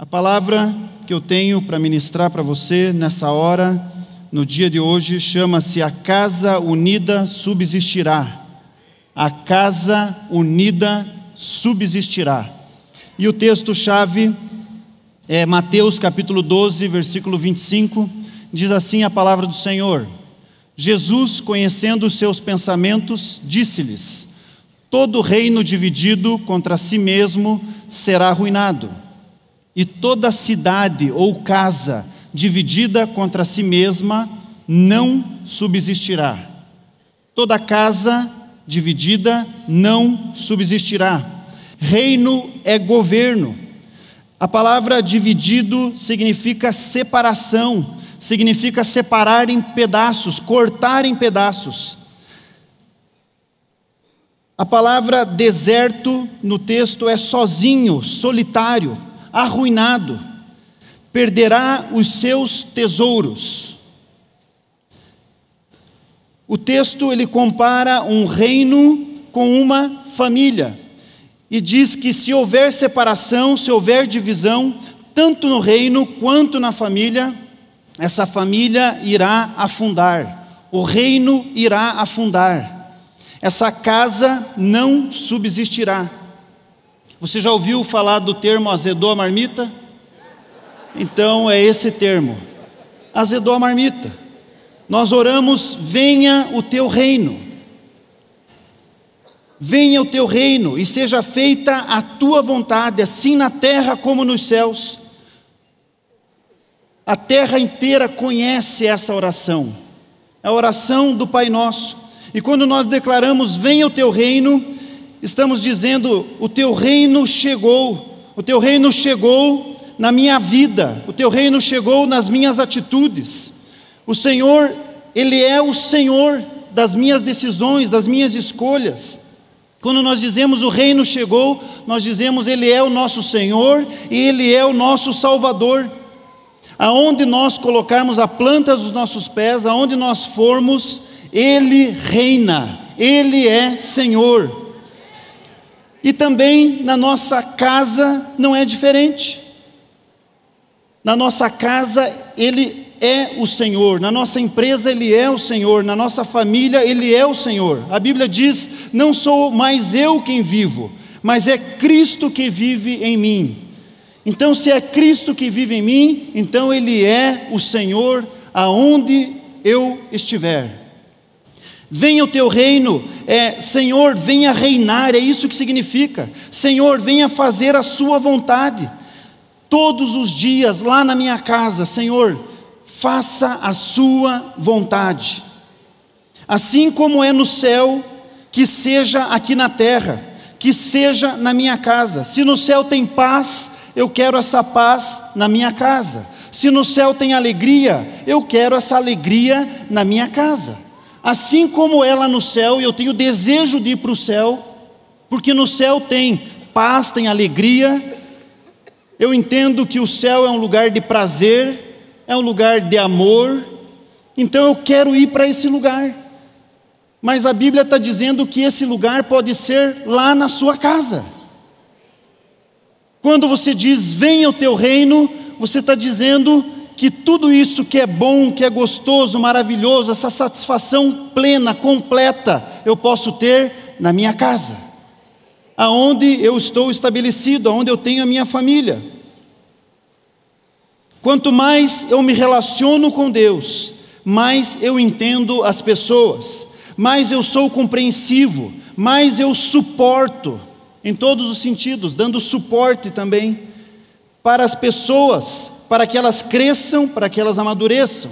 A palavra que eu tenho para ministrar para você nessa hora, no dia de hoje, chama-se A Casa Unida Subsistirá. A Casa Unida Subsistirá. E o texto-chave é Mateus capítulo 12, versículo 25, diz assim a palavra do Senhor: Jesus, conhecendo os seus pensamentos, disse-lhes: todo reino dividido contra si mesmo será arruinado, e toda cidade ou casa dividida contra si mesma não subsistirá. Toda casa dividida não subsistirá. Reino é governo. A palavra dividido significa separação, significa separar em pedaços, cortar em pedaços. A palavra deserto no texto é sozinho, solitário, arruinado, perderá os seus tesouros. O texto ele compara um reino com uma família e diz que se houver separação, se houver divisão, tanto no reino quanto na família, essa família irá afundar, o reino irá afundar, essa casa não subsistirá. Você já ouviu falar do termo azedou a marmita? Então é esse termo, azedou a marmita. Nós oramos: venha o teu reino, venha o teu reino e seja feita a tua vontade, assim na terra como nos céus. A terra inteira conhece essa oração, a oração do Pai Nosso. E quando nós declaramos venha o teu reino, estamos dizendo: o teu reino chegou, o teu reino chegou na minha vida, o teu reino chegou nas minhas atitudes. O Senhor, Ele é o Senhor das minhas decisões, das minhas escolhas. Quando nós dizemos o reino chegou, nós dizemos Ele é o nosso Senhor e Ele é o nosso Salvador. Aonde nós colocarmos a planta dos nossos pés, aonde nós formos, Ele reina, Ele é Senhor. E também na nossa casa não é diferente. Na nossa casa Ele é o Senhor, na nossa empresa Ele é o Senhor, na nossa família Ele é o Senhor. A Bíblia diz: não sou mais eu quem vivo, mas é Cristo que vive em mim. Então, se é Cristo que vive em mim, então Ele é o Senhor aonde eu estiver. Venha o teu reino, Senhor, venha reinar, é isso que significa. Senhor, venha fazer a sua vontade. Todos os dias lá na minha casa, Senhor, faça a sua vontade. Assim como é no céu, que seja aqui na terra, que seja na minha casa. Se no céu tem paz, eu quero essa paz na minha casa. Se no céu tem alegria, eu quero essa alegria na minha casa. Assim como é lá no céu, eu tenho desejo de ir para o céu, porque no céu tem paz, tem alegria. Eu entendo que o céu é um lugar de prazer, é um lugar de amor, então eu quero ir para esse lugar. Mas a Bíblia está dizendo que esse lugar pode ser lá na sua casa. Quando você diz venha o teu reino, você está dizendo que tudo isso que é bom, que é gostoso, maravilhoso, essa satisfação plena, completa, eu posso ter na minha casa, aonde eu estou estabelecido, aonde eu tenho a minha família. Quanto mais eu me relaciono com Deus, mais eu entendo as pessoas, mais eu sou compreensivo, mais eu suporto, em todos os sentidos, dando suporte também para as pessoas, para que elas cresçam, para que elas amadureçam.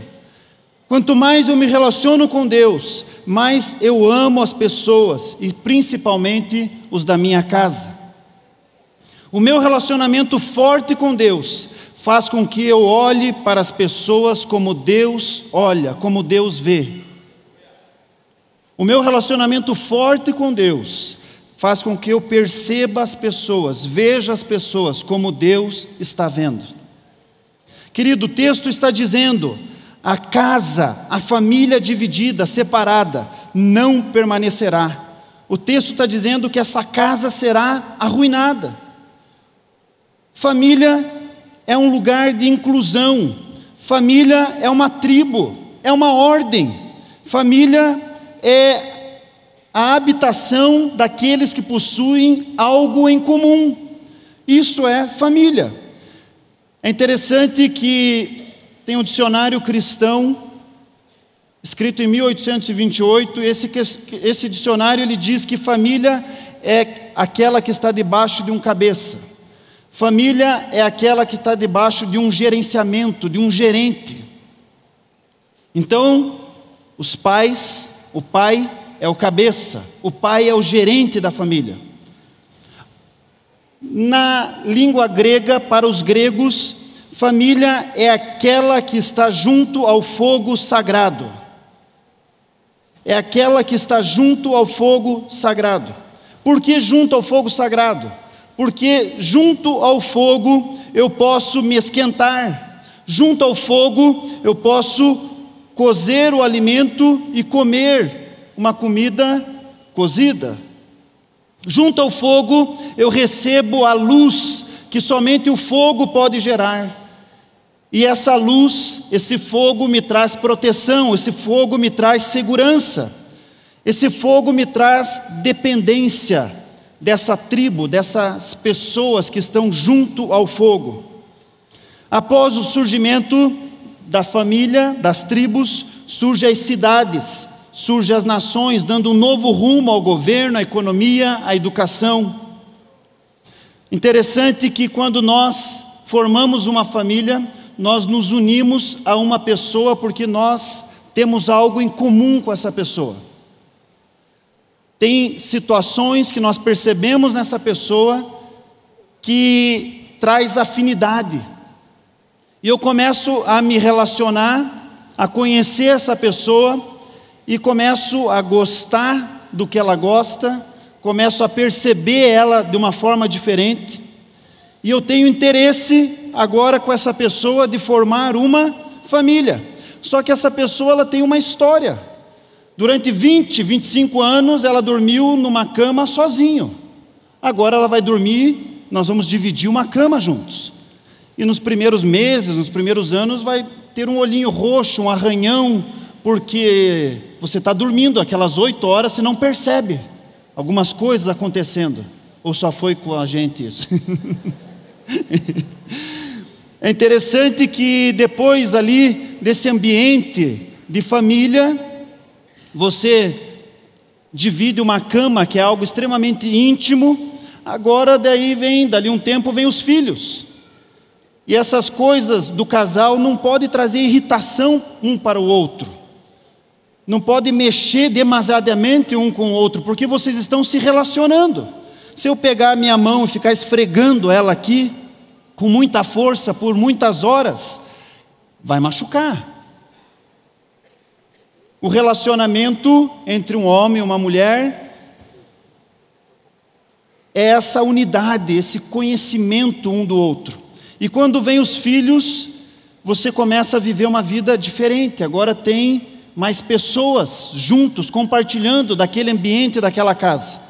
Quanto mais eu me relaciono com Deus, mais eu amo as pessoas, e principalmente os da minha casa. O meu relacionamento forte com Deus faz com que eu olhe para as pessoas como Deus olha, como Deus vê. O meu relacionamento forte com Deus faz com que eu perceba as pessoas, veja as pessoas como Deus está vendo. Querido, o texto está dizendo: a casa, a família dividida, separada, não permanecerá. O texto está dizendo que essa casa será arruinada. Família é um lugar de inclusão. Família é uma tribo, é uma ordem. Família é a habitação daqueles que possuem algo em comum. Isso é família. É interessante que tem um dicionário cristão, escrito em 1828, esse dicionário ele diz que família é aquela que está debaixo de um cabeça. Família é aquela que está debaixo de um gerenciamento, de um gerente. Então, os pais, o pai é o cabeça, o pai é o gerente da família. Na língua grega, para os gregos, família é aquela que está junto ao fogo sagrado. É aquela que está junto ao fogo sagrado. Por que junto ao fogo sagrado? Porque junto ao fogo eu posso me esquentar. Junto ao fogo eu posso cozer o alimento e comer uma comida cozida. Junto ao fogo eu recebo a luz que somente o fogo pode gerar. E essa luz, esse fogo me traz proteção, esse fogo me traz segurança, esse fogo me traz dependência dessa tribo, dessas pessoas que estão junto ao fogo. Após o surgimento da família, das tribos, surgem as cidades, surgem as nações, dando um novo rumo ao governo, à economia, à educação. Interessante que quando nós formamos uma família, nós nos unimos a uma pessoa porque nós temos algo em comum com essa pessoa. Tem situações que nós percebemos nessa pessoa que traz afinidade. E eu começo a me relacionar, a conhecer essa pessoa e começo a gostar do que ela gosta, começo a perceber ela de uma forma diferente. E eu tenho interesse agora com essa pessoa de formar uma família. Só que essa pessoa ela tem uma história. Durante 20, 25 anos ela dormiu numa cama sozinho. Agora ela vai dormir, nós vamos dividir uma cama juntos. E nos primeiros meses, nos primeiros anos vai ter um olhinho roxo, um arranhão, porque você está dormindo aquelas 8 horas, você não percebe algumas coisas acontecendo. Ou só foi com a gente isso? É interessante que depois ali desse ambiente de família, você divide uma cama que é algo extremamente íntimo. Agora dali um tempo vem os filhos. E essas coisas do casal não podem trazer irritação um para o outro. Não pode mexer demasiadamente um com o outro, porque vocês estão se relacionando. Se eu pegar a minha mão e ficar esfregando ela aqui, com muita força, por muitas horas, vai machucar. O relacionamento entre um homem e uma mulher é essa unidade, esse conhecimento um do outro. E quando vem os filhos, você começa a viver uma vida diferente. Agora tem mais pessoas juntos, compartilhando daquele ambiente, daquela casa.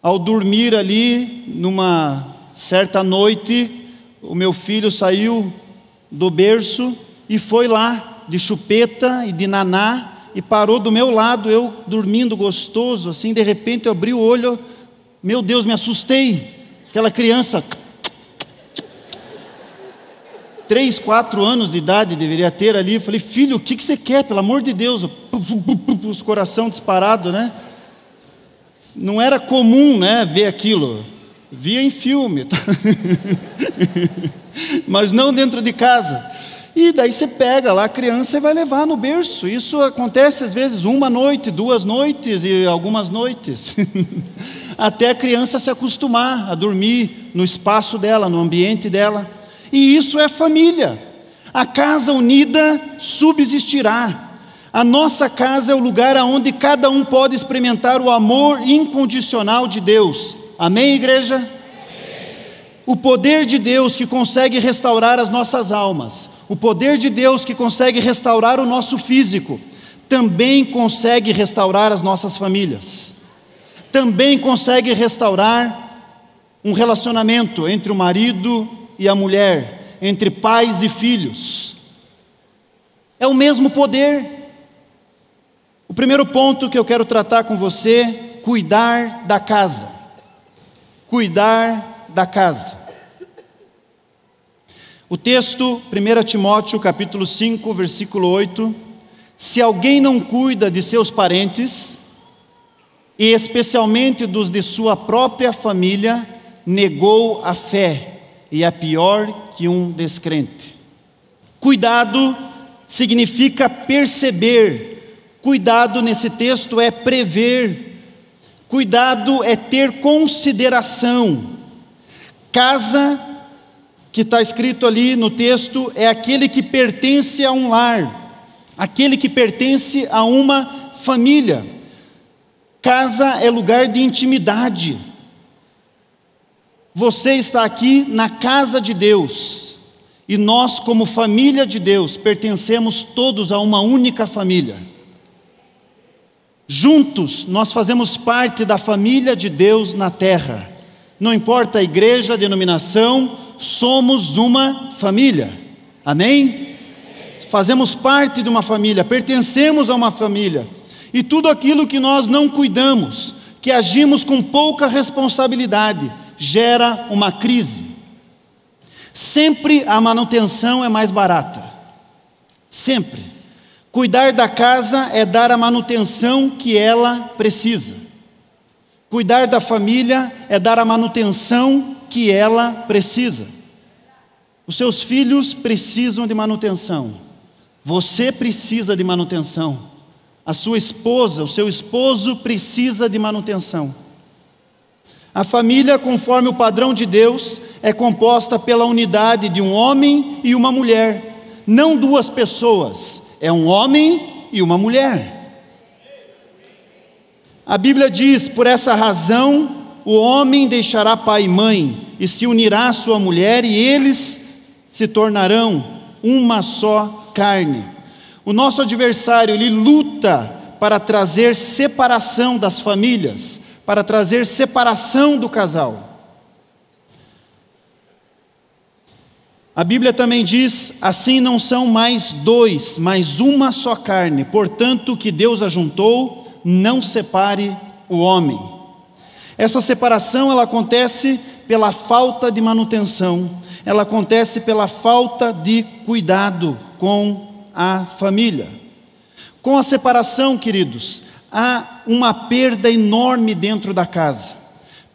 Ao dormir ali, numa certa noite, o meu filho saiu do berço e foi lá, de chupeta e de naná, e parou do meu lado, eu dormindo gostoso, assim, de repente eu abri o olho, meu Deus, me assustei, aquela criança, 3, 4 anos de idade deveria ter ali, eu falei, filho, o que você quer, pelo amor de Deus, os coração disparado, né? Não era comum, né, ver aquilo, via em filme, mas não dentro de casa. E daí você pega lá a criança e vai levar no berço. Isso acontece às vezes 1 noite, 2 noites e algumas noites, até a criança se acostumar a dormir no espaço dela, no ambiente dela. E isso é família. A casa unida subsistirá. A nossa casa é o lugar onde cada um pode experimentar o amor incondicional de Deus. Amém, igreja? Amém. O poder de Deus que consegue restaurar as nossas almas, o poder de Deus que consegue restaurar o nosso físico, também consegue restaurar as nossas famílias. Também consegue restaurar um relacionamento entre o marido e a mulher, entre pais e filhos. É o mesmo poder. O primeiro ponto que eu quero tratar com você: cuidar da casa. Cuidar da casa. O texto, 1 Timóteo capítulo 5, versículo 8: se alguém não cuida de seus parentes, e especialmente dos de sua própria família, negou a fé e é pior que um descrente. Cuidado significa perceber. Cuidado nesse texto é prever. Cuidado é ter consideração. Casa, que está escrito ali no texto, é aquele que pertence a um lar, aquele que pertence a uma família. Casa é lugar de intimidade. Você está aqui na casa de Deus, e nós, como família de Deus, pertencemos todos a uma única família. Juntos, nós fazemos parte da família de Deus na terra. Não importa a igreja, a denominação, somos uma família. Amém? Fazemos parte de uma família, pertencemos a uma família. E tudo aquilo que nós não cuidamos, que agimos com pouca responsabilidade, gera uma crise. Sempre a manutenção é mais barata. Sempre. Cuidar da casa é dar a manutenção que ela precisa. Cuidar da família é dar a manutenção que ela precisa. Os seus filhos precisam de manutenção. Você precisa de manutenção. A sua esposa, o seu esposo precisa de manutenção. A família, conforme o padrão de Deus, é composta pela unidade de um homem e uma mulher. Não duas pessoas, é um homem e uma mulher. A Bíblia diz: por essa razão, o homem deixará pai e mãe, e se unirá à sua mulher, e eles se tornarão uma só carne. O nosso adversário, ele luta para trazer separação das famílias, para trazer separação do casal. A Bíblia também diz: assim não são mais dois, mas uma só carne. Portanto, o que Deus ajuntou, não separe o homem. Essa separação, ela acontece pela falta de manutenção, ela acontece pela falta de cuidado com a família. Com a separação, queridos, há uma perda enorme dentro da casa.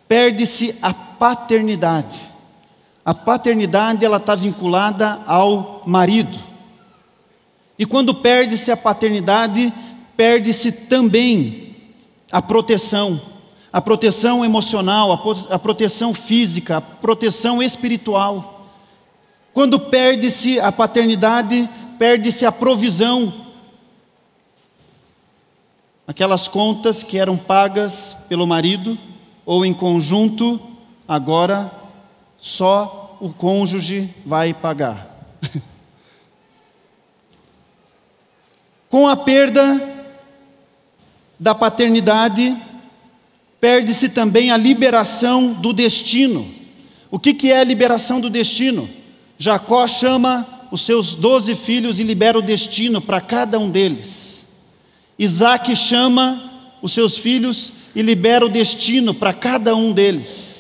Perde-se a paternidade. A paternidade, ela está vinculada ao marido. E quando perde-se a paternidade, perde-se também a proteção emocional, a proteção física, a proteção espiritual. Quando perde-se a paternidade, perde-se a provisão. Aquelas contas que eram pagas pelo marido, ou em conjunto, agora só o cônjuge vai pagar. Com a perda da paternidade, perde-se também a liberação do destino. O que é a liberação do destino? Jacó chama os seus 12 filhos e libera o destino para cada um deles. Isaac chama os seus filhos e libera o destino para cada um deles.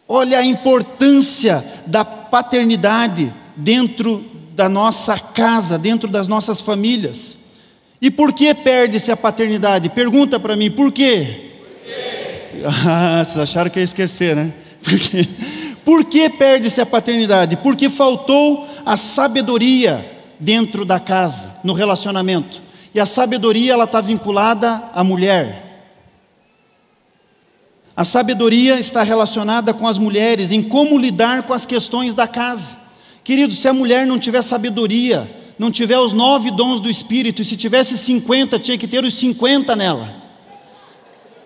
Olha a importância da paternidade dentro da nossa casa, dentro das nossas famílias. E por que perde-se a paternidade? Pergunta para mim, por quê? Vocês acharam que ia esquecer, né? Por que perde-se a paternidade? Porque faltou a sabedoria dentro da casa, no relacionamento. E a sabedoria, ela está vinculada à mulher. A sabedoria está relacionada com as mulheres, em como lidar com as questões da casa. Querido, se a mulher não tiver sabedoria, não tiver os 9 dons do Espírito, e se tivesse 50, tinha que ter os 50 nela.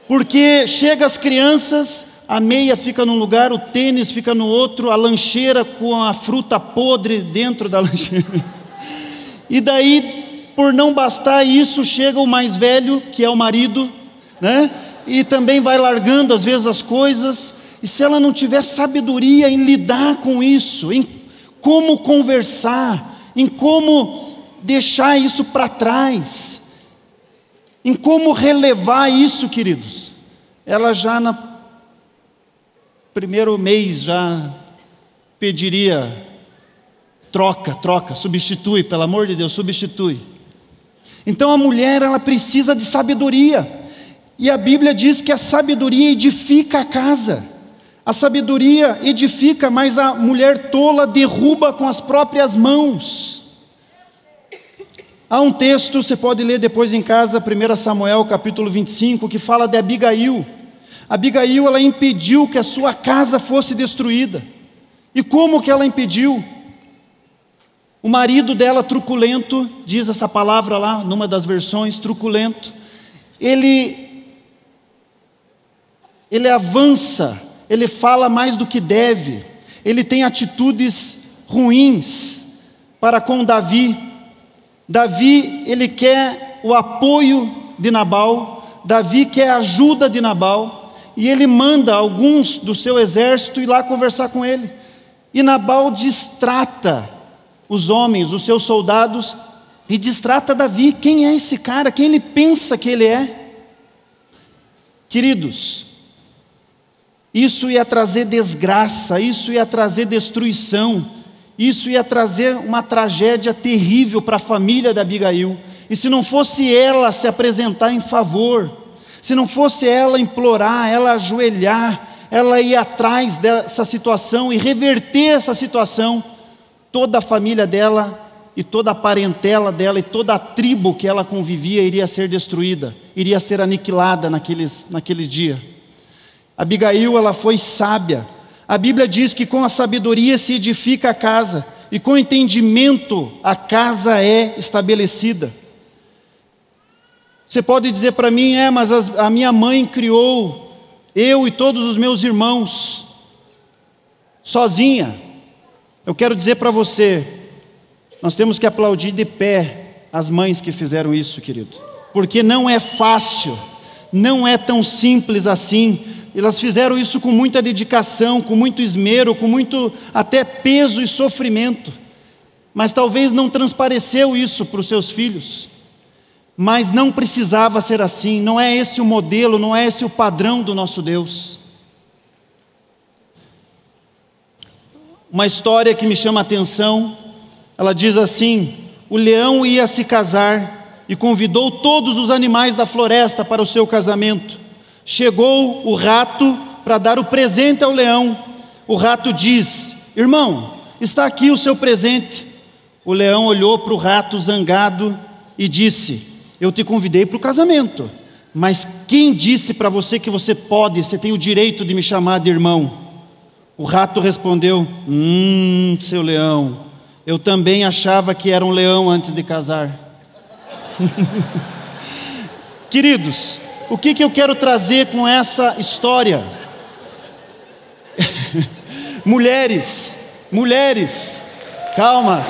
Porque chega as crianças, a meia fica num lugar, o tênis fica no outro, a lancheira com a fruta podre dentro da lancheira. E daí, por não bastar isso, chega o mais velho, que é o marido, né? E também vai largando às vezes as coisas, e se ela não tiver sabedoria em lidar com isso, em como conversar, em como deixar isso para trás, em como relevar isso, queridos, ela já no primeiro mês já pediria: troca, substitui, pelo amor de Deus, substitui. Então a mulher, ela precisa de sabedoria, e a Bíblia diz que a sabedoria edifica a casa, a sabedoria edifica, mas a mulher tola derruba com as próprias mãos. Há um texto, você pode ler depois em casa, 1 Samuel capítulo 25, que fala de Abigail. Abigail, ela impediu que a sua casa fosse destruída. E como que ela impediu? O marido dela, truculento, diz essa palavra lá, numa das versões, truculento, ele avança, ele fala mais do que deve, ele tem atitudes ruins para com Davi. Davi, ele quer o apoio de Nabal, Davi quer a ajuda de Nabal, e ele manda alguns do seu exército ir lá conversar com ele. E Nabal distrata os homens, os seus soldados, e distrata Davi. Quem é esse cara? Quem ele pensa que ele é? Queridos, isso ia trazer desgraça, isso ia trazer destruição, isso ia trazer uma tragédia terrível para a família de Abigail. E se não fosse ela se apresentar em favor, se não fosse ela implorar, ela ajoelhar, ela ir atrás dessa situação e reverter essa situação, toda a família dela e toda a parentela dela e toda a tribo que ela convivia iria ser destruída, iria ser aniquilada naqueles dias. Abigail, ela foi sábia. A Bíblia diz que com a sabedoria se edifica a casa, e com entendimento a casa é estabelecida. Você pode dizer para mim: mas a minha mãe criou eu e todos os meus irmãos sozinha. Eu quero dizer para você, nós temos que aplaudir de pé as mães que fizeram isso, querido, porque não é fácil, não é tão simples assim. Elas fizeram isso com muita dedicação, com muito esmero, com muito até peso e sofrimento, mas talvez não transpareceu isso para os seus filhos, mas não precisava ser assim. Não é esse o modelo, não é esse o padrão do nosso Deus. Uma história que me chama a atenção, ela diz assim: o leão ia se casar e convidou todos os animais da floresta para o seu casamento. Chegou o rato para dar o presente ao leão. O rato diz: irmão, está aqui o seu presente. O leão olhou para o rato zangado e disse: eu te convidei para o casamento, mas quem disse para você que você tem o direito de me chamar de irmão? O rato respondeu: seu leão, eu também achava que era um leão antes de casar. Queridos, o que eu quero trazer com essa história? Mulheres, calma.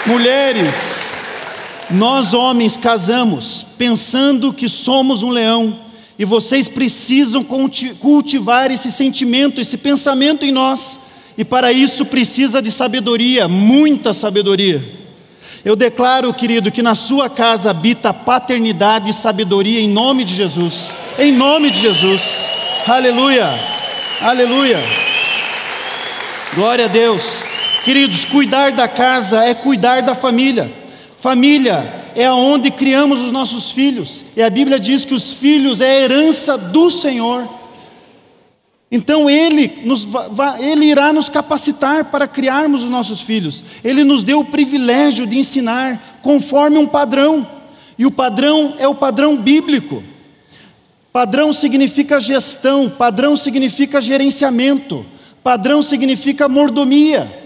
Mulheres, nós homens casamos pensando que somos um leão, e vocês precisam cultivar esse sentimento, esse pensamento em nós, e para isso precisa de sabedoria, muita sabedoria. Eu declaro, querido, que na sua casa habita paternidade e sabedoria em nome de Jesus. Em nome de Jesus. Aleluia. Aleluia. Glória a Deus. Queridos, cuidar da casa é cuidar da família. Família é onde criamos os nossos filhos. E a Bíblia diz que os filhos é a herança do Senhor. Então Ele irá nos capacitar para criarmos os nossos filhos. Ele nos deu o privilégio de ensinar conforme um padrão, e o padrão é o padrão bíblico. Padrão significa gestão, padrão significa gerenciamento, padrão significa mordomia.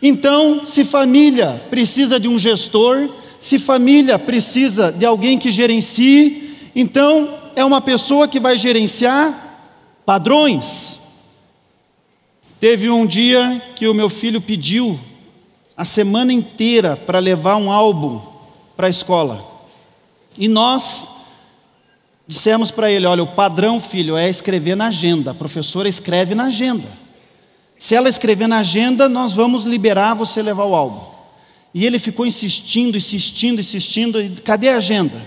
Então, se família precisa de um gestor, se família precisa de alguém que gerencie, então é uma pessoa que vai gerenciar padrões. Teve um dia que o meu filho pediu a semana inteira para levar um álbum para a escola. E nós Dissemos para ele: olha, o padrão, filho, é escrever na agenda. A professora escreve na agenda. Se ela escrever na agenda, nós vamos liberar você levar o álbum. E ele ficou insistindo. E cadê a agenda?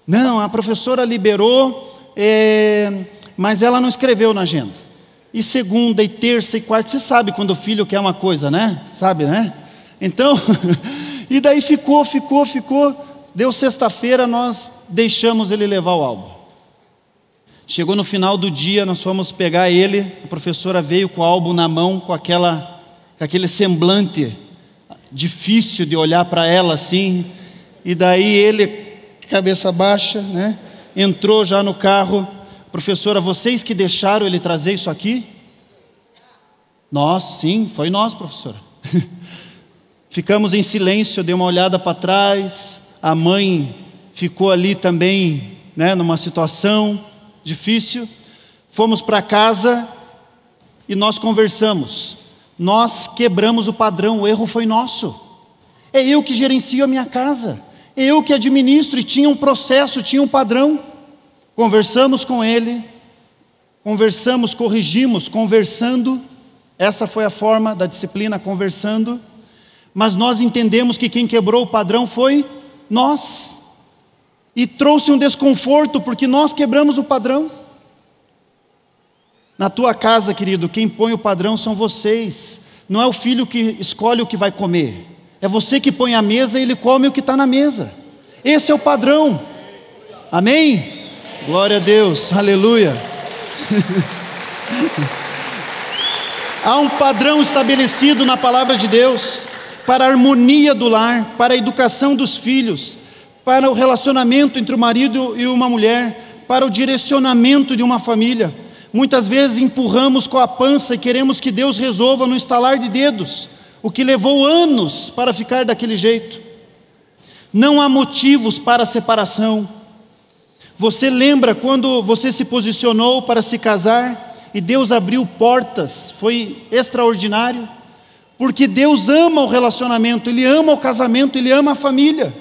Não, a professora liberou, mas ela não escreveu na agenda. E segunda, e terça, e quarta, você sabe quando o filho quer uma coisa, né? Sabe, né? Então, e daí ficou. Deu sexta-feira, nós deixamos ele levar o álbum. Chegou no final do dia, nós fomos pegar ele, a professora veio com o álbum na mão, com aquele semblante difícil de olhar para ela assim, e daí ele, cabeça baixa, né? Entrou já no carro. Professora, vocês que deixaram ele trazer isso aqui? Nós, sim, foi nós, professora. Ficamos em silêncio, eu dei uma olhada para trás, a mãe ficou ali também, né, numa situação difícil. Fomos para casa e nós conversamos. Nós quebramos o padrão, o erro foi nosso. É eu que gerencio a minha casa, é eu que administro, e tinha um processo, tinha um padrão. Conversamos com ele, corrigimos, conversando. Essa foi a forma da disciplina, conversando. Mas nós entendemos que quem quebrou o padrão foi nós. E trouxe um desconforto, porque nós quebramos o padrão. Na tua casa, querido, quem põe o padrão são vocês. Não é o filho que escolhe o que vai comer. É você que põe a mesa e ele come o que está na mesa. Esse é o padrão. Amém? Glória a Deus, aleluia. Há um padrão estabelecido na palavra de Deus para a harmonia do lar, para a educação dos filhos, para o relacionamento entre o marido e uma mulher, para o direcionamento de uma família. Muitas vezes empurramos com a pança e queremos que Deus resolva no estalar de dedos, o que levou anos para ficar daquele jeito. Não há motivos para a separação. Você lembra quando você se posicionou para se casar e Deus abriu portas? Foi extraordinário, porque Deus ama o relacionamento, Ele ama o casamento, Ele ama a família.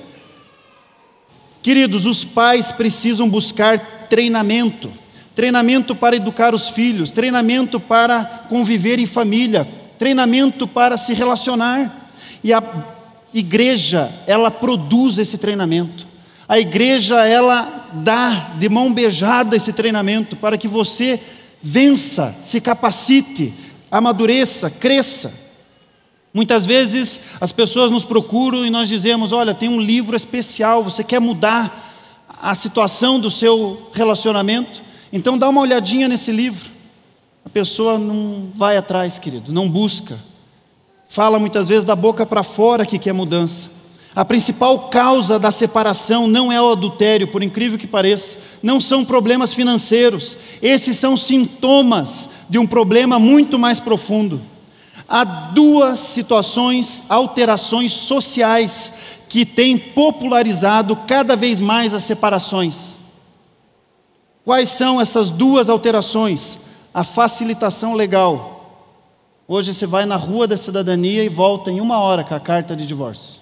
Queridos, os pais precisam buscar treinamento para educar os filhos, treinamento para conviver em família, treinamento para se relacionar. E a igreja, ela produz esse treinamento. A igreja, ela dá de mão beijada esse treinamento para que você vença, se capacite, amadureça, cresça. Muitas vezes as pessoas nos procuram e nós dizemos: olha, tem um livro especial, você quer mudar a situação do seu relacionamento? Então dá uma olhadinha nesse livro. A pessoa não vai atrás, querido, não busca. Fala muitas vezes da boca para fora que quer mudança. A principal causa da separação não é o adultério, por incrível que pareça. Não são problemas financeiros. Esses são sintomas de um problema muito mais profundo. Há duas situações, alterações sociais, que têm popularizado cada vez mais as separações. Quais são essas duas alterações? A facilitação legal. Hoje você vai na Rua da Cidadania e volta em 1 hora com a carta de divórcio.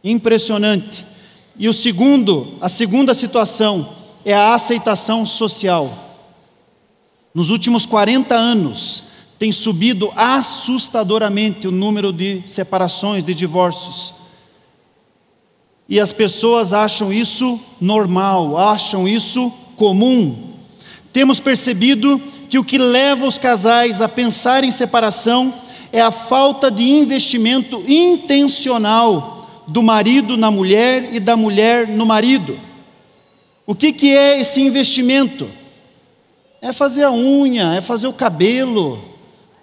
Impressionante. E a segunda situação é a aceitação social. Nos últimos 40 anos, tem subido assustadoramente o número de separações, de divórcios. E as pessoas acham isso normal, acham isso comum. Temos percebido que o que leva os casais a pensar em separação é a falta de investimento intencional do marido na mulher e da mulher no marido. O que é esse investimento? É fazer a unha, é fazer o cabelo.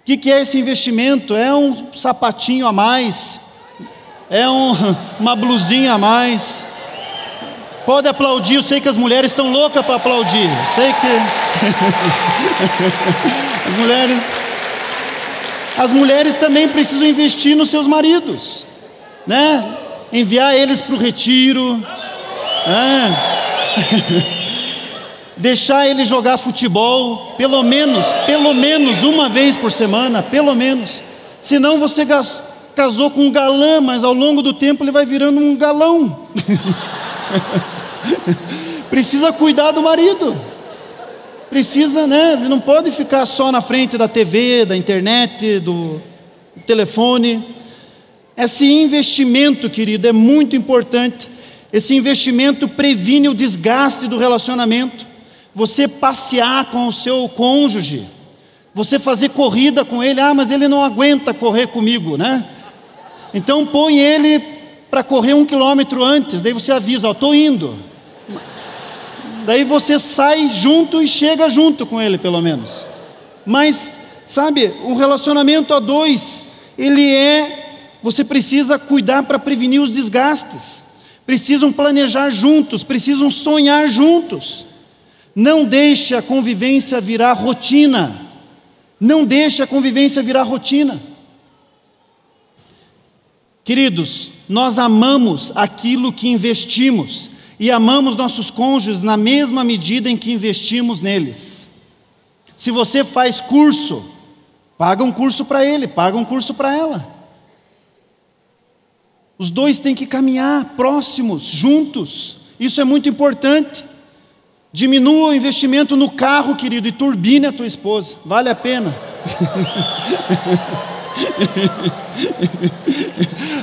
O que é esse investimento? É um sapatinho a mais, é uma blusinha a mais. Pode aplaudir, eu sei que as mulheres estão loucas para aplaudir. Eu sei que as mulheres também precisam investir nos seus maridos, né? Enviar eles para o retiro, deixar ele jogar futebol, pelo menos uma vez por semana, pelo menos. Senão você casou com um galã, mas ao longo do tempo ele vai virando um galão. precisa cuidar do marido. Precisa, né? Ele não pode ficar só na frente da TV, da internet, do telefone. Esse investimento, querido, é muito importante. Esse investimento previne o desgaste do relacionamento. Você passear com o seu cônjuge, você fazer corrida com ele. Mas ele não aguenta correr comigo, né? Então põe ele para correr 1 quilômetro antes. Daí você avisa, estou indo. Daí você sai junto e chega junto com ele, pelo menos. Mas, sabe, um relacionamento a dois, você precisa cuidar para prevenir os desgastes. Precisam planejar juntos, precisam sonhar juntos. Não deixe a convivência virar rotina. Não deixe a convivência virar rotina. Queridos, nós amamos aquilo que investimos. E amamos nossos cônjuges na mesma medida em que investimos neles. Se você faz curso, paga um curso para ele, paga um curso para ela. Os dois têm que caminhar próximos, juntos. Isso é muito importante. Diminua o investimento no carro, querido, e turbine a tua esposa. Vale a pena.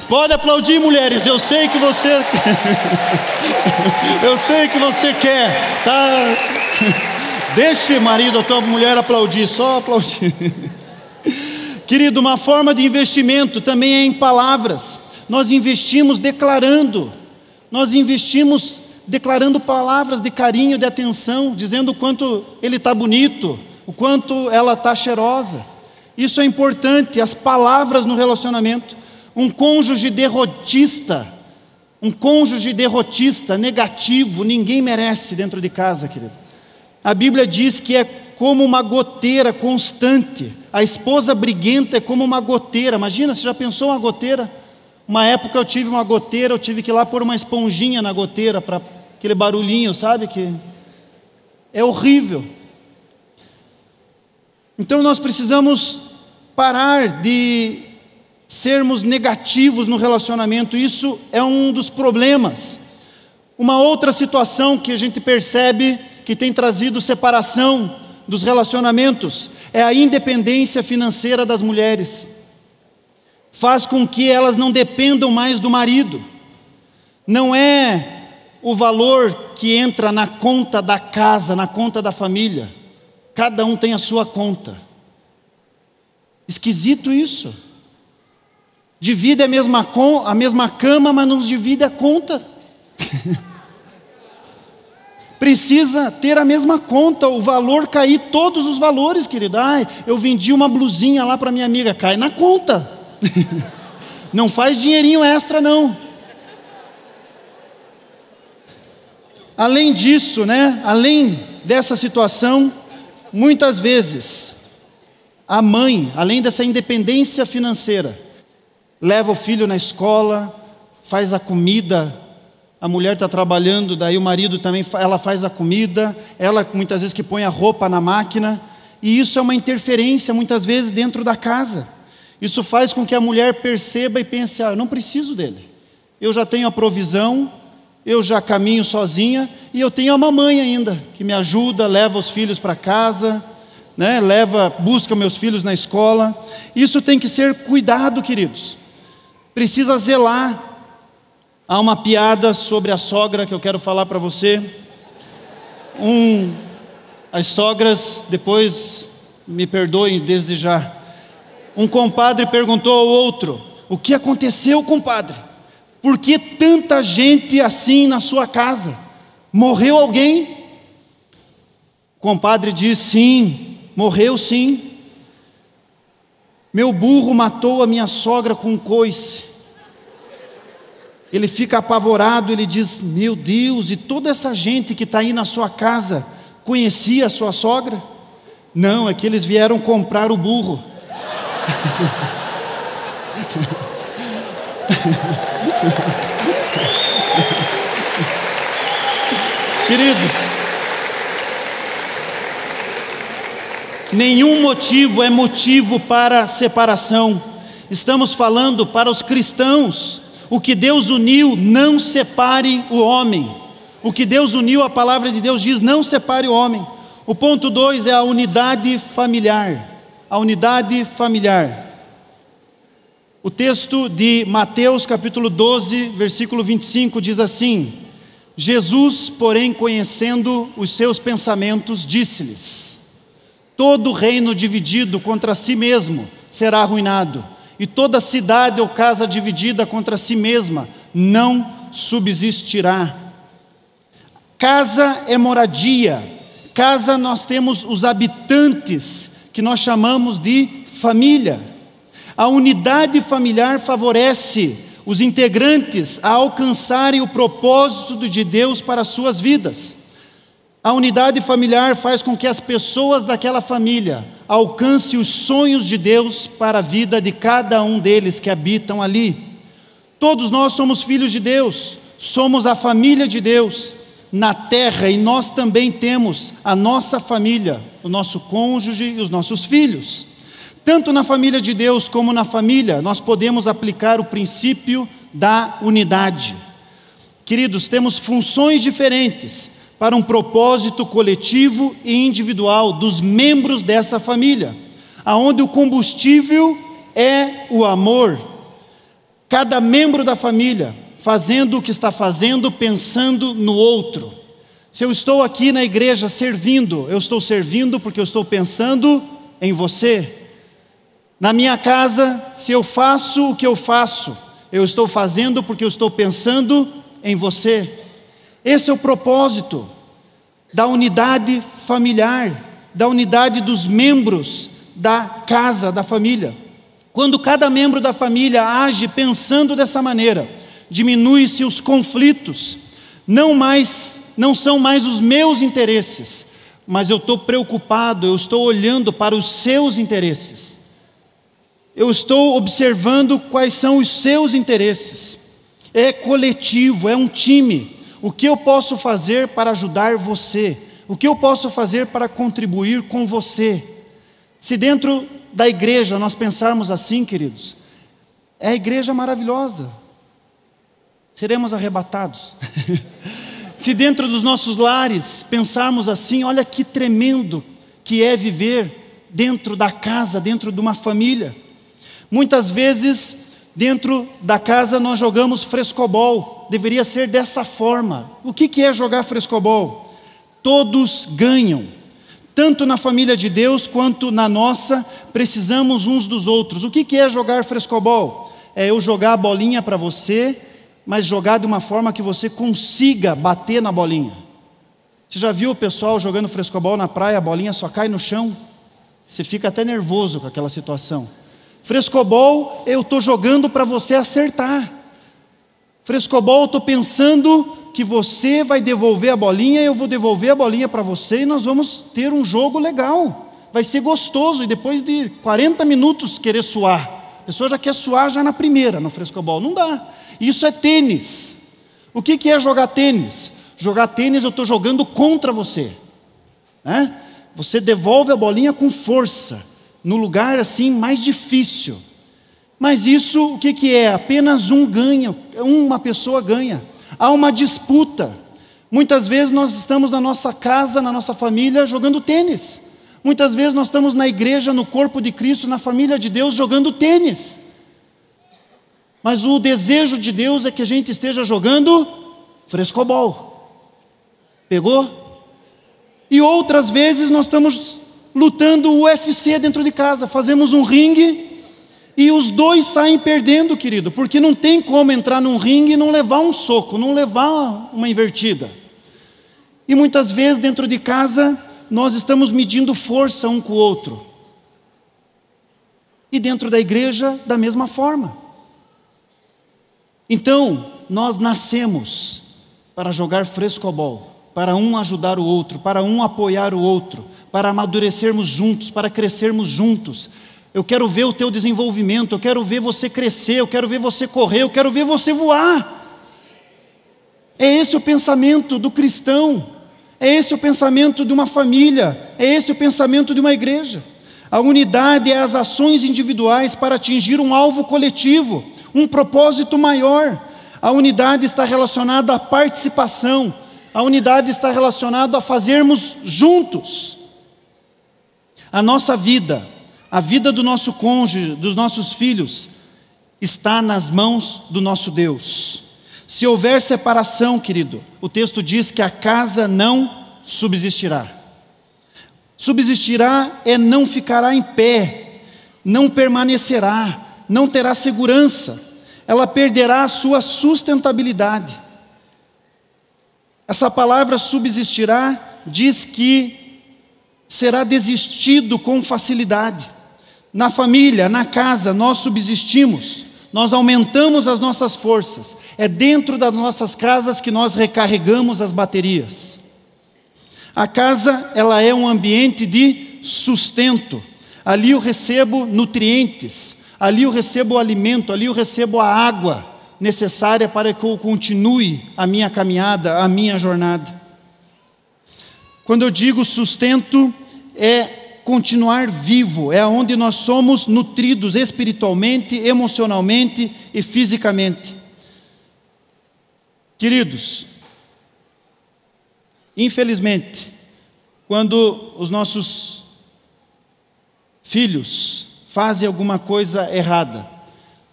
Pode aplaudir, mulheres. Eu sei que você quer, tá? Deixe, marido, a tua mulher aplaudir, só aplaudir. Querido, uma forma de investimento também é em palavras. Nós investimos declarando palavras de carinho, de atenção, dizendo o quanto ele está bonito, o quanto ela está cheirosa. Isso é importante, as palavras no relacionamento. Um cônjuge derrotista, negativo, ninguém merece dentro de casa, querido. A Bíblia diz que é como uma goteira constante. A esposa briguenta é como uma goteira. Imagina, você já pensou uma goteira? Uma época eu tive uma goteira, eu tive que ir lá pôr uma esponjinha na goteira para aquele barulhinho, sabe? Que é horrível. Então nós precisamos parar de sermos negativos no relacionamento. Isso é um dos problemas. Uma outra situação que a gente percebe que tem trazido separação dos relacionamentos é a independência financeira das mulheres. Faz com que elas não dependam mais do marido. Não é o valor que entra na conta da casa, na conta da família. Cada um tem a sua conta. Esquisito isso. Divide a mesma cama, mas não divide a conta. Precisa ter a mesma conta, o valor cair, todos os valores, querido. Eu vendi uma blusinha lá para minha amiga, cai na conta. Não faz dinheirinho extra, não. Além disso, né? Além dessa situação, muitas vezes a mãe, além dessa independência financeira, leva o filho na escola, faz a comida. A mulher está trabalhando, daí o marido também, ela faz a comida, ela muitas vezes que põe a roupa na máquina, e isso é uma interferência muitas vezes dentro da casa. Isso faz com que a mulher perceba e pense, eu não preciso dele, eu já tenho a provisão, eu já caminho sozinha, e eu tenho a mamãe ainda, que me ajuda, leva os filhos para casa, né? Busca meus filhos na escola. Isso tem que ser cuidado, queridos, precisa zelar. Há uma piada sobre a sogra que eu quero falar para você. As sogras, depois me perdoem desde já. Um compadre perguntou ao outro: o que aconteceu, compadre? Por que tanta gente assim na sua casa? Morreu alguém? O compadre disse: sim, morreu sim. Meu burro matou a minha sogra com um coice. Ele fica apavorado, ele diz: meu Deus, e toda essa gente que está aí na sua casa conhecia a sua sogra? Não, é que eles vieram comprar o burro. Queridos, nenhum motivo é motivo para separação. Estamos falando para os cristãos. O que Deus uniu, não separe o homem. O que Deus uniu, a palavra de Deus diz: não separe o homem. O ponto 2 é a unidade familiar. A unidade familiar. O texto de Mateus capítulo 12, versículo 25 diz assim: Jesus, porém, conhecendo os seus pensamentos, disse-lhes: todo reino dividido contra si mesmo será arruinado, e toda cidade ou casa dividida contra si mesma não subsistirá. Casa é moradia. Casa, nós temos os habitantes, que nós chamamos de família. A unidade familiar favorece os integrantes a alcançarem o propósito de Deus para as suas vidas. A unidade familiar faz com que as pessoas daquela família alcancem os sonhos de Deus para a vida de cada um deles que habitam ali. Todos nós somos filhos de Deus, somos a família de Deus na terra, e nós também temos a nossa família, o nosso cônjuge e os nossos filhos. Tanto na família de Deus como na família, nós podemos aplicar o princípio da unidade. Queridos, temos funções diferentes para um propósito coletivo e individual dos membros dessa família, aonde o combustível é o amor. Cada membro da família fazendo o que está fazendo, pensando no outro. Se eu estou aqui na igreja servindo, eu estou servindo porque eu estou pensando em você. Na minha casa, se eu faço o que eu faço, eu estou fazendo porque eu estou pensando em você. Esse é o propósito da unidade familiar, da unidade dos membros da casa, da família. Quando cada membro da família age pensando dessa maneira, diminui-se os conflitos. Não são mais os meus interesses, mas eu estou preocupado, eu estou olhando para os seus interesses. Eu estou observando quais são os seus interesses. É coletivo, é um time. O que eu posso fazer para ajudar você? O que eu posso fazer para contribuir com você? Se dentro da igreja nós pensarmos assim, queridos, é a igreja maravilhosa. Seremos arrebatados. Se dentro dos nossos lares pensarmos assim, olha que tremendo que é viver dentro da casa, dentro de uma família. Muitas vezes, dentro da casa nós jogamos frescobol. Deveria ser dessa forma. O que é jogar frescobol? Todos ganham. Tanto na família de Deus quanto na nossa, precisamos uns dos outros. O que é jogar frescobol? É eu jogar a bolinha para você, mas jogar de uma forma que você consiga bater na bolinha. Você já viu o pessoal jogando frescobol na praia, a bolinha só cai no chão? Você fica até nervoso com aquela situação. Frescobol, eu estou jogando para você acertar. Frescobol, eu estou pensando que você vai devolver a bolinha, eu vou devolver a bolinha para você e nós vamos ter um jogo legal. Vai ser gostoso, e depois de 40 minutos querer suar. A pessoa já quer suar já na primeira, no frescobol. Não dá. Isso é tênis. O que é jogar tênis? Jogar tênis, eu estou jogando contra você. Você devolve a bolinha com força, no lugar assim mais difícil. Mas isso, o que é? Apenas um ganha, uma pessoa ganha. Há uma disputa. Muitas vezes nós estamos na nossa casa, na nossa família, jogando tênis. Muitas vezes nós estamos na igreja, no corpo de Cristo, na família de Deus, jogando tênis. Mas o desejo de Deus é que a gente esteja jogando frescobol. Pegou? E outras vezes nós estamos lutando o UFC dentro de casa. Fazemos um ringue e os dois saem perdendo, querido. Porque não tem como entrar num ringue e não levar um soco, não levar uma invertida. E muitas vezes dentro de casa nós estamos medindo força um com o outro. E dentro da igreja da mesma forma. Então, nós nascemos para jogar frescobol, para um ajudar o outro, para um apoiar o outro, para amadurecermos juntos, para crescermos juntos. Eu quero ver o teu desenvolvimento, eu quero ver você crescer, eu quero ver você correr, eu quero ver você voar. É esse o pensamento do cristão, é esse o pensamento de uma família, é esse o pensamento de uma igreja. A unidade é as ações individuais para atingir um alvo coletivo, um propósito maior. A unidade está relacionada à participação. A unidade está relacionada a fazermos juntos. A nossa vida, a vida do nosso cônjuge, dos nossos filhos, está nas mãos do nosso Deus. Se houver separação, querido, o texto diz que a casa não subsistirá. Subsistirá é não ficará em pé, não permanecerá, não terá segurança, ela perderá a sua sustentabilidade. Essa palavra subsistirá diz que será desistido com facilidade. Na família, na casa, nós subsistimos, nós aumentamos as nossas forças. É dentro das nossas casas que nós recarregamos as baterias. A casa, ela é um ambiente de sustento. Ali eu recebo nutrientes, ali eu recebo o alimento, ali eu recebo a água necessária para que eu continue a minha caminhada, a minha jornada. Quando eu digo sustento, é continuar vivo, é onde nós somos nutridos espiritualmente, emocionalmente e fisicamente. Queridos, infelizmente, quando os nossos filhos fazem alguma coisa errada,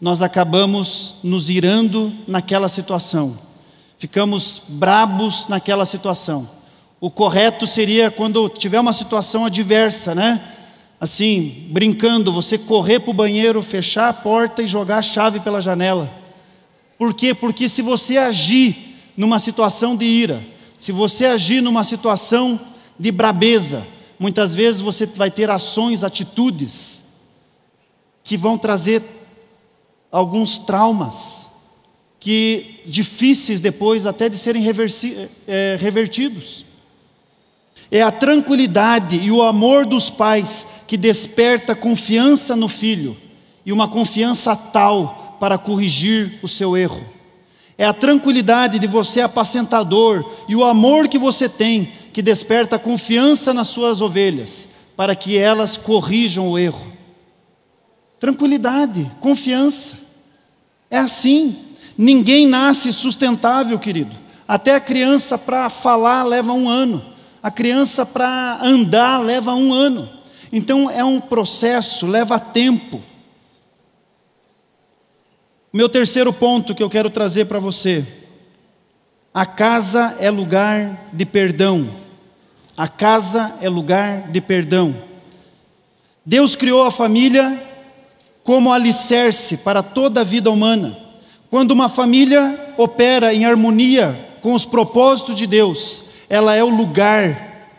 nós acabamos nos irando naquela situação, ficamos brabos naquela situação. O correto seria quando tiver uma situação adversa, né? Assim, brincando, você correr para o banheiro, fechar a porta e jogar a chave pela janela. Por quê? Porque se você agir numa situação de ira, se você agir numa situação de brabeza, muitas vezes você vai ter ações, atitudes que vão trazer alguns traumas que difíceis depois até de serem revertidos. É a tranquilidade e o amor dos pais que desperta confiança no filho, e uma confiança tal para corrigir o seu erro. É a tranquilidade de você apacentador e o amor que você tem que desperta confiança nas suas ovelhas, para que elas corrijam o erro. Tranquilidade, confiança. É assim. Ninguém nasce sustentável, querido. Até a criança para falar leva 1 ano. A criança para andar leva 1 ano. Então é um processo, leva tempo. O meu terceiro ponto que eu quero trazer para você: a casa é lugar de perdão. A casa é lugar de perdão. Deus criou a família como alicerce para toda a vida humana. Quando uma família opera em harmonia com os propósitos de Deus, ela é o lugar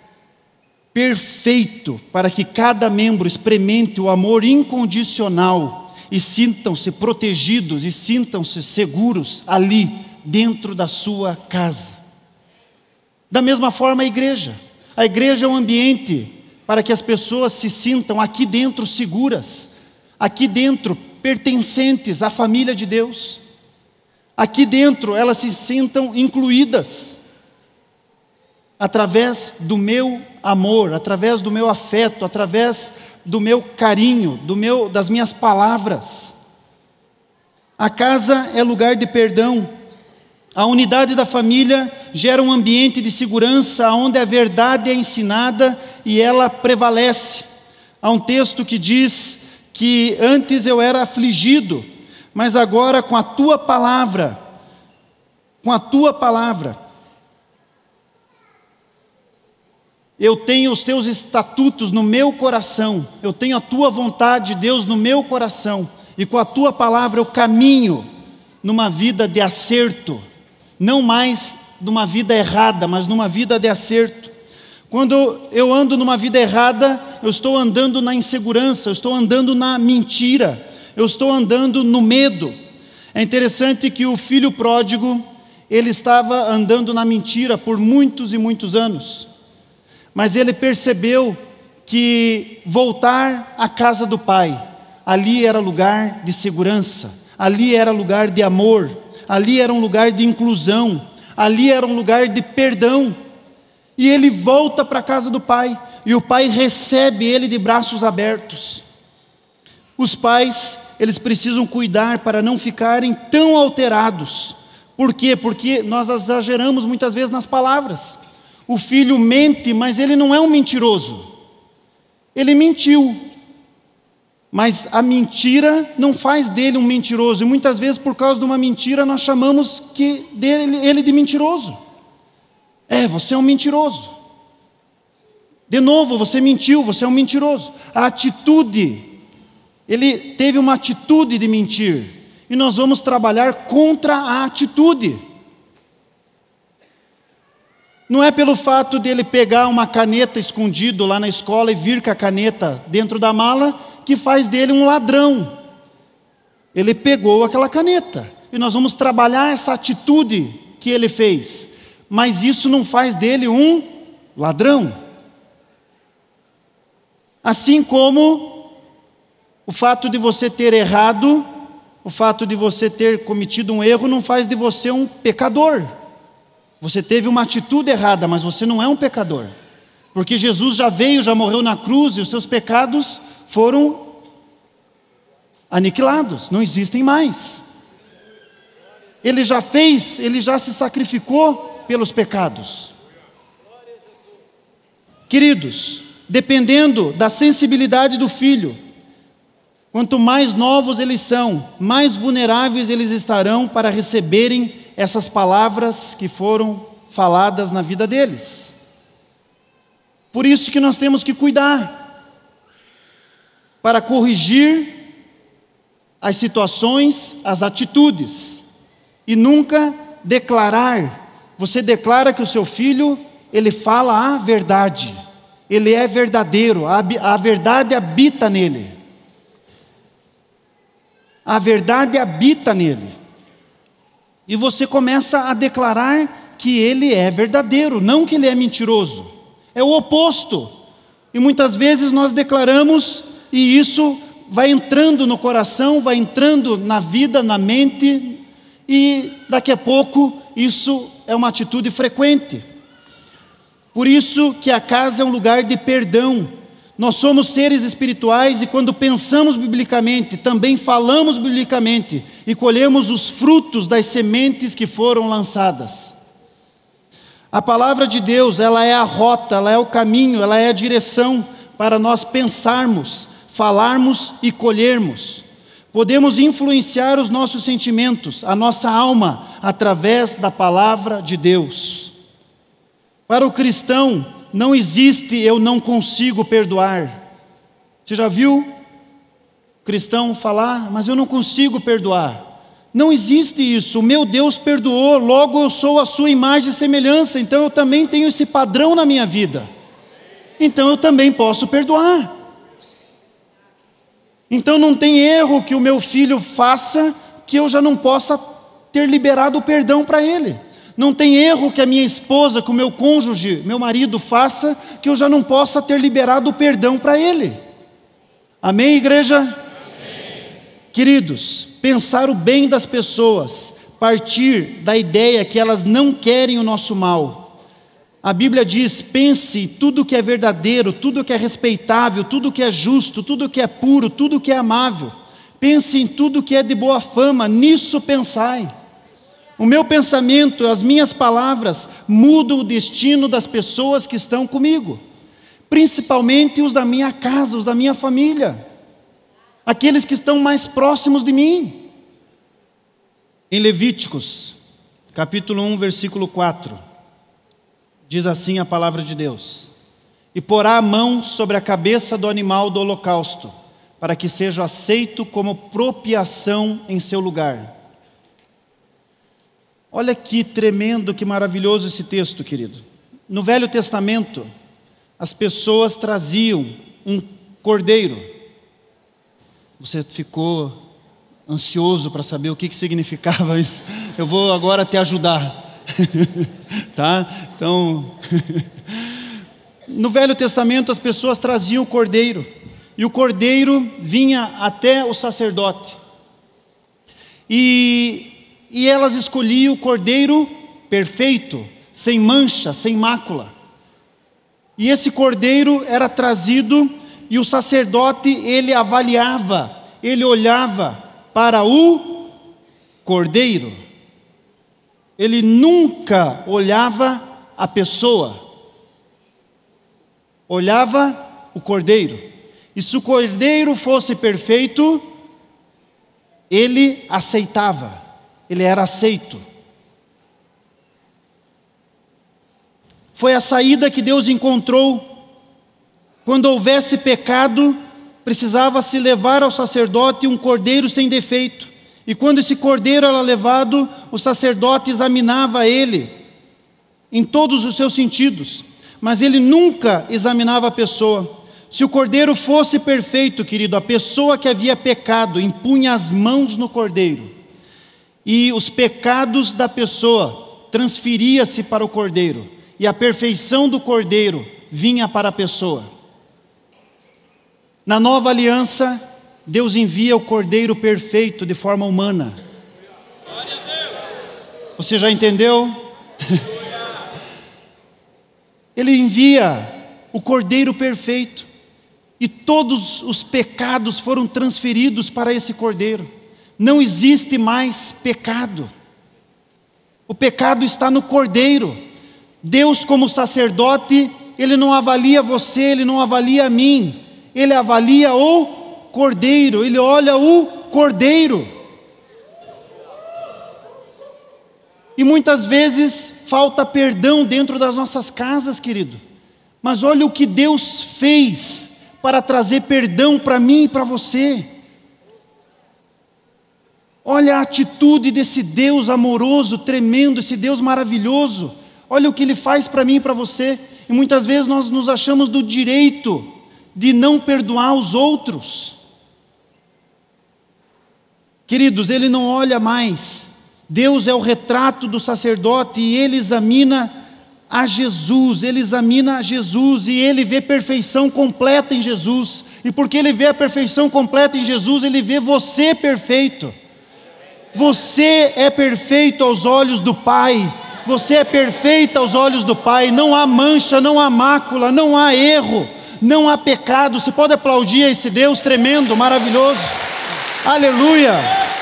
perfeito para que cada membro experimente o amor incondicional e sintam-se protegidos e sintam-se seguros ali dentro da sua casa. Da mesma forma, a igreja é um ambiente para que as pessoas se sintam aqui dentro seguras, aqui dentro pertencentes à família de Deus, aqui dentro elas se sintam incluídas, através do meu amor, através do meu afeto, através do meu carinho, das minhas palavras. A casa é lugar de perdão. A unidade da família gera um ambiente de segurança, onde a verdade é ensinada e ela prevalece. Há um texto que diz que antes eu era afligido, mas agora com a tua palavra, eu tenho os teus estatutos no meu coração, eu tenho a tua vontade, Deus, no meu coração, e com a tua palavra eu caminho numa vida de acerto, não mais numa vida errada, mas numa vida de acerto. Quando eu ando numa vida errada, eu estou andando na insegurança, eu estou andando na mentira, eu estou andando no medo. É interessante que o filho pródigo, ele estava andando na mentira por muitos e muitos anos. Mas ele percebeu que voltar à casa do pai, ali era lugar de segurança, ali era lugar de amor, ali era um lugar de inclusão, ali era um lugar de perdão. E ele volta para a casa do pai, e o pai recebe ele de braços abertos. Os pais, eles precisam cuidar para não ficarem tão alterados Por quê? Porque nós exageramos muitas vezes nas palavras. O filho mente, mas ele não é um mentiroso. Ele mentiu, mas a mentira não faz dele um mentiroso. E muitas vezes, por causa de uma mentira, nós chamamos ele de mentiroso. Você é um mentiroso. De novo, você mentiu, você é um mentiroso. A atitude, ele teve uma atitude de mentir. E nós vamos trabalhar contra a atitude. Não é pelo fato de ele pegar uma caneta escondido lá na escola e vir com a caneta dentro da mala que faz dele um ladrão. Ele pegou aquela caneta. E nós vamos trabalhar essa atitude que ele fez. Mas isso não faz dele um ladrão. Assim como o fato de você ter errado, o fato de você ter cometido um erro não faz de você um pecador. Você teve uma atitude errada, mas você não é um pecador. Porque Jesus já veio, já morreu na cruz e os seus pecados foram aniquilados, não existem mais. Ele já fez, ele já se sacrificou pelos pecados. Queridos, dependendo da sensibilidade do filho, quanto mais novos eles são, mais vulneráveis eles estarão para receberem essas palavras que foram faladas na vida deles. Por isso que nós temos que cuidar, para corrigir as situações, as atitudes, e nunca declarar. Você declara que o seu filho, ele fala a verdade, ele é verdadeiro, a verdade habita nele. A verdade habita nele. E você começa a declarar que ele é verdadeiro, não que ele é mentiroso. É o oposto. E muitas vezes nós declaramos, e isso vai entrando no coração, vai entrando na vida, na mente, e daqui a pouco isso é uma atitude frequente. Por isso que a casa é um lugar de perdão. Nós somos seres espirituais e quando pensamos biblicamente, também falamos biblicamente e colhemos os frutos das sementes que foram lançadas. A palavra de Deus, ela é a rota, ela é o caminho, ela é a direção para nós pensarmos, falarmos e colhermos. Podemos influenciar os nossos sentimentos, a nossa alma, através da palavra de Deus. Para o cristão, não existe eu não consigo perdoar. Você já viu cristão falar, mas eu não consigo perdoar? Não existe isso. O meu Deus perdoou, logo eu sou a sua imagem e semelhança, então eu também tenho esse padrão na minha vida. Então eu também posso perdoar. Então não tem erro que o meu filho faça que eu já não possa ter liberado o perdão para ele. Não tem erro que a minha esposa, que o meu cônjuge, meu marido faça, que eu já não possa ter liberado o perdão para ele. Amém, igreja? Amém. Queridos, pensar o bem das pessoas, partir da ideia que elas não querem o nosso mal. A Bíblia diz, pense tudo que é verdadeiro, tudo que é respeitável, tudo que é justo, tudo que é puro, tudo que é amável. Pense em tudo que é de boa fama, nisso pensai. O meu pensamento, as minhas palavras mudam o destino das pessoas que estão comigo, principalmente os da minha casa, os da minha família, aqueles que estão mais próximos de mim. Em Levíticos, capítulo 1, versículo 4, diz assim a palavra de Deus: e porá a mão sobre a cabeça do animal do holocausto, para que seja aceito como propiação em seu lugar. Olha que tremendo, que maravilhoso esse texto, querido. No Velho Testamento, as pessoas traziam um cordeiro. Você ficou ansioso para saber o que significava isso? Eu vou agora te ajudar. Tá? Então, no Velho Testamento as pessoas traziam o cordeiro. E o cordeiro vinha até o sacerdote. E elas escolhiam o cordeiro perfeito, sem mancha, sem mácula. E esse cordeiro era trazido e o sacerdote, ele avaliava, ele olhava para o cordeiro. ele nunca olhava a pessoa, olhava o cordeiro. E se o cordeiro fosse perfeito, ele aceitava, ele era aceito. Foi a saída que Deus encontrou. Quando houvesse pecado, precisava se levar ao sacerdote um cordeiro sem defeito. E quando esse cordeiro era levado, o sacerdote examinava ele em todos os seus sentidos, mas ele nunca examinava a pessoa. Se o cordeiro fosse perfeito, querido, a pessoa que havia pecado impunha as mãos no cordeiro, e os pecados da pessoa transferia-se para o cordeiro, e a perfeição do cordeiro vinha para a pessoa. Na nova aliança, Deus envia o cordeiro perfeito de forma humana. Você já entendeu? Ele envia o cordeiro perfeito, e todos os pecados foram transferidos para esse cordeiro. Não existe mais pecado. O pecado está no cordeiro. Deus, como sacerdote, Ele não avalia você, Ele não avalia a mim. Ele avalia o cordeiro, Ele olha o cordeiro. E muitas vezes falta perdão dentro das nossas casas, querido. Mas olha o que Deus fez para trazer perdão para mim e para você. Olha a atitude desse Deus amoroso, tremendo, esse Deus maravilhoso. Olha o que Ele faz para mim e para você. E muitas vezes nós nos achamos do direito de não perdoar os outros. Queridos, Ele não olha mais. Deus é o retrato do sacerdote e Ele examina a Jesus, Ele examina a Jesus, e Ele vê perfeição completa em Jesus. E porque Ele vê a perfeição completa em Jesus, Ele vê você perfeito. Você é perfeito aos olhos do Pai. Você é perfeita aos olhos do Pai. Não há mancha, não há mácula, não há erro, não há pecado. Você pode aplaudir a esse Deus tremendo, maravilhoso. Aleluia,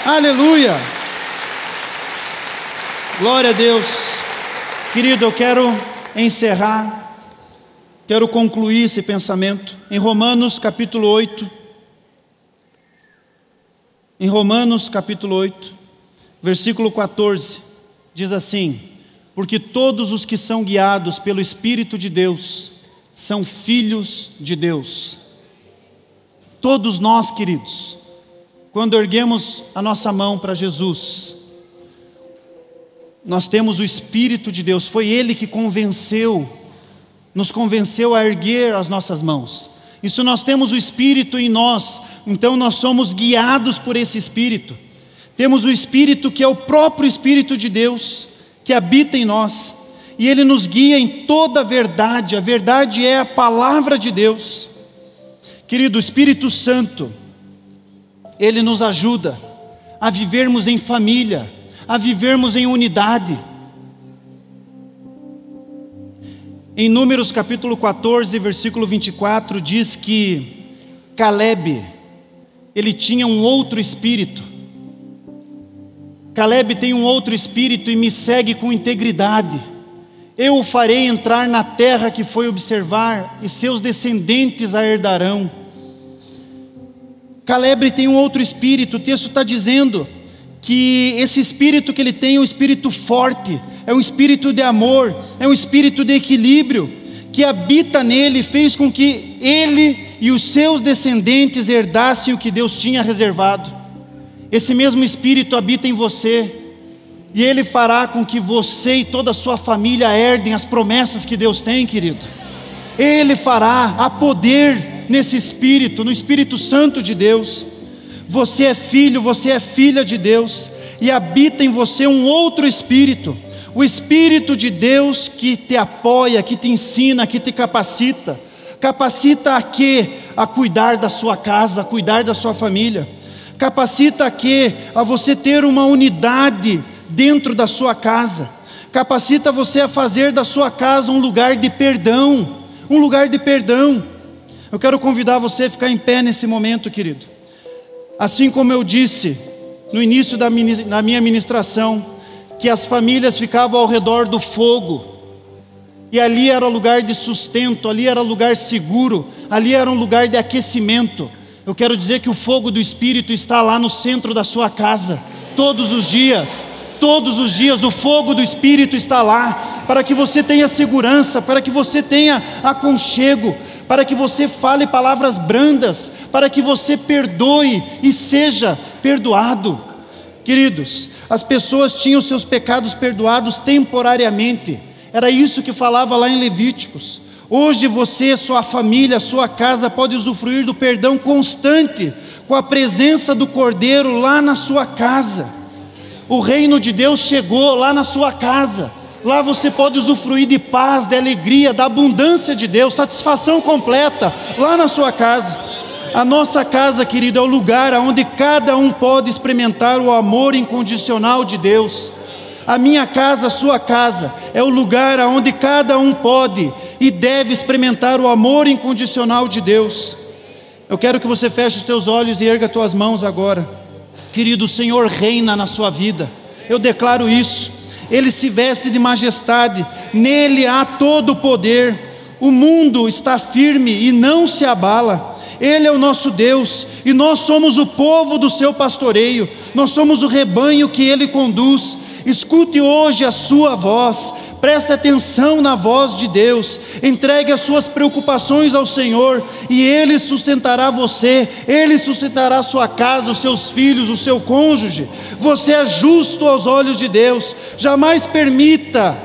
aleluia. Glória a Deus. Querido, eu quero encerrar, quero concluir esse pensamento em Romanos capítulo 8. Em Romanos capítulo 8, versículo 14, diz assim: porque todos os que são guiados pelo Espírito de Deus são filhos de Deus. Todos nós, queridos, quando erguemos a nossa mão para Jesus, nós temos o Espírito de Deus. Foi Ele que nos convenceu a erguer as nossas mãos. E se nós temos o Espírito em nós, então nós somos guiados por esse Espírito. Temos o Espírito que é o próprio Espírito de Deus, que habita em nós, e Ele nos guia em toda a verdade. A verdade é a palavra de Deus. Querido, o Espírito Santo, Ele nos ajuda a vivermos em família, a vivermos em unidade. Em Números capítulo 14, versículo 24, diz que Caleb, ele tinha um outro espírito. Caleb tem um outro espírito e me segue com integridade. Eu o farei entrar na terra que foi observar, e seus descendentes a herdarão. Caleb tem um outro espírito. O texto está dizendo que esse espírito que ele tem é um espírito forte, é um espírito de amor, é um espírito de equilíbrio, que habita nele, fez com que ele e os seus descendentes herdassem o que Deus tinha reservado. Esse mesmo espírito habita em você, e ele fará com que você e toda a sua família herdem as promessas que Deus tem, querido. Ele fará, há poder nesse espírito, no Espírito Santo de Deus. Você é filho, você é filha de Deus, e habita em você um outro espírito, o Espírito de Deus que te apoia, que te ensina, que te capacita. Capacita a quê? A cuidar da sua casa, a cuidar da sua família. Capacita a quê? A você ter uma unidade dentro da sua casa. Capacita você a fazer da sua casa um lugar de perdão, um lugar de perdão. Eu quero convidar você a ficar em pé nesse momento, querido. Assim como eu disse no início da minha ministração, que as famílias ficavam ao redor do fogo, e ali era lugar de sustento, ali era lugar seguro, ali era um lugar de aquecimento. Eu quero dizer que o fogo do Espírito está lá no centro da sua casa, todos os dias o fogo do Espírito está lá, para que você tenha segurança, para que você tenha aconchego, para que você fale palavras brandas, para que você perdoe e seja perdoado. Queridos, as pessoas tinham seus pecados perdoados temporariamente, era isso que falava lá em Levíticos. Hoje você, sua família, sua casa pode usufruir do perdão constante, com a presença do Cordeiro lá na sua casa. O reino de Deus chegou lá na sua casa. Lá você pode usufruir de paz, de alegria, da abundância de Deus, satisfação completa, lá na sua casa. A nossa casa, querido, é o lugar onde cada um pode experimentar o amor incondicional de Deus. A minha casa, a sua casa, é o lugar onde cada um pode e deve experimentar o amor incondicional de Deus. Eu quero que você feche os teus olhos e erga as tuas mãos agora. Querido, o Senhor reina na sua vida, eu declaro isso. Ele se veste de majestade, nele há todo o poder. O mundo está firme e não se abala. Ele é o nosso Deus e nós somos o povo do seu pastoreio, nós somos o rebanho que Ele conduz. Escute hoje a sua voz, preste atenção na voz de Deus, entregue as suas preocupações ao Senhor e Ele sustentará você, Ele sustentará a sua casa, os seus filhos, o seu cônjuge. Você é justo aos olhos de Deus. Jamais permita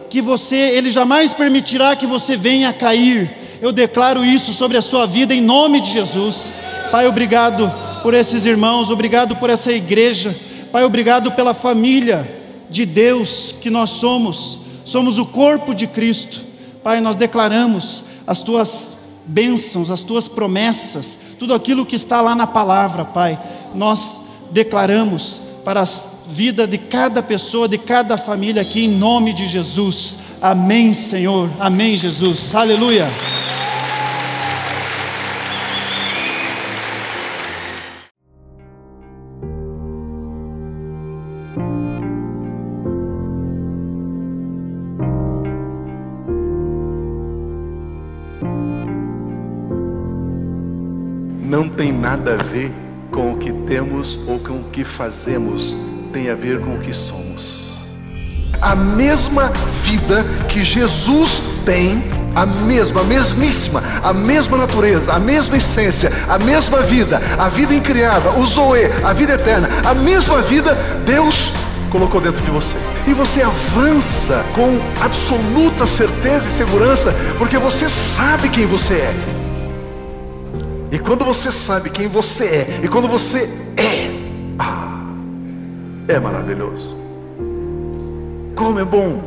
que Ele jamais permitirá que você venha a cair. Eu declaro isso sobre a sua vida em nome de Jesus. Pai, obrigado por esses irmãos, obrigado por essa igreja. Pai, obrigado pela família de Deus que nós somos o corpo de Cristo. Pai, nós declaramos as Tuas bênçãos, as Tuas promessas, tudo aquilo que está lá na palavra, Pai, nós declaramos para a vida de cada pessoa, de cada família aqui, em nome de Jesus. Amém, Senhor, amém, Jesus, aleluia. Não tem nada a ver com o que temos ou com o que fazemos, tem a ver com o que somos. A mesma vida que Jesus tem, a mesmíssima, a mesma natureza, a mesma essência, a mesma vida, a vida incriada, o Zoe, a vida eterna, a mesma vida Deus colocou dentro de você. E você avança com absoluta certeza e segurança, porque você sabe quem você é. E quando você sabe quem você é, e quando você é maravilhoso. Como é bom